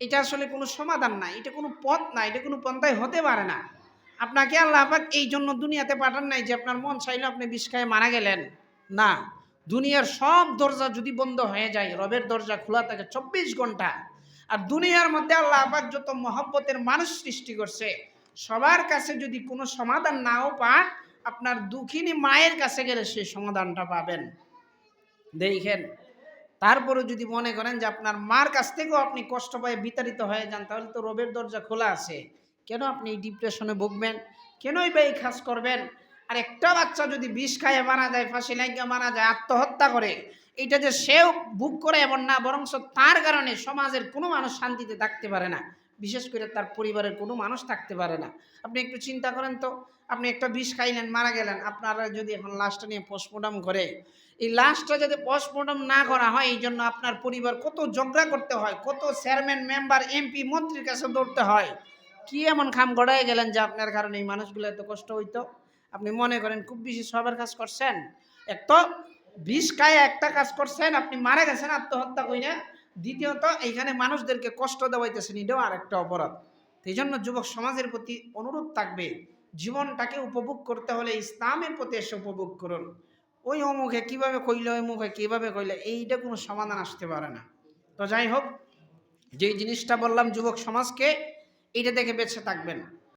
এটা আসলে কোনো সমাধান না, এটা কোনো পথ না, এটা কোনো পন্থায় হতে পারে না। আপনাকে আল্লাহ পাক এই জন্য দুনিয়াতে পাঠান নাই যে আপনার মন চাইলে আপনি বিষ খায় মারা গেলেন। না, দুনিয়ার সব দরজা যদি বন্ধ হয়ে যায়, রবের দরজা খোলা থাকে 24 ঘন্টা। আর দুনিয়ার মধ্যে আল্লাহ পাক যত মহব্বতের মানুষ সৃষ্টি করছে, সবার কাছে যদি কোনো সমাধান নাও পান, আপনার দুঃখিনী মায়ের কাছে গেলে সেই সমাধানটা পাবেন। দেখেন, তারপরে যদি মনে করেন যে আপনার মার কাছ থেকেও আপনি কষ্ট পায়ে বিতাড়িত হয়ে যান, তাহলে তো রবের দরজা খোলা আছে। কেন আপনি এই ডিপ্রেশনে ভুগবেন? কেনই বা এই কাজ করবেন? আর একটা বাচ্চা যদি বিষ খায় মারা যায়, ফাঁসি লাগিয়ে মারা যায়, আত্মহত্যা করে, এটা যে সেও ভোগ করে এমন না, বরং তার কারণে সমাজের কোনো মানুষ শান্তিতে থাকতে পারে না, বিশেষ করে তার পরিবারের কোনো মানুষ থাকতে পারে না। আপনি একটু চিন্তা করেন তো, আপনি একটা বিষ খাইলেন, মারা গেলেন, আপনারা যদি এখন লাশটা নিয়ে পোস্টমর্টম করে, এই লাশটা যদি পোস্টমর্টম না করা হয়, এই জন্য আপনার পরিবার কত ঝগড়া করতে হয়, কত চেয়ারম্যান, মেম্বার, এমপি, মন্ত্রীর কাছে দৌড়তে হয়। কি এমন খাম গড়ায় গেলেন যে আপনার কারণে এই মানুষগুলো এত কষ্ট হইতো? আপনি মনে করেন খুব বেশি সবার কাজ করছেন? এক তো বিষ খায় একটা কাজ করছেন, আপনি মারা গেছেন আত্মহত্যা কইরা। দ্বিতীয়ত এইখানে মানুষদেরকে কষ্ট দেওয়াইতেছেন, এটাও আরেকটা অপরাধ। এই জন্য যুবক সমাজের প্রতি অনুরোধ থাকবে, জীবনটাকে উপভোগ করতে হলে ইসলামের প্রতি এসে উপভোগ করুন। ওই অমুখে কিভাবে কইলে, ওই মুখে কিভাবে কইলে, এইটা কোনো সমাধান আসতে পারে না। তো যাই হোক, যেই জিনিসটা বললাম যুবক সমাজকে, এইটা দেখে বেঁচে থাকবেন।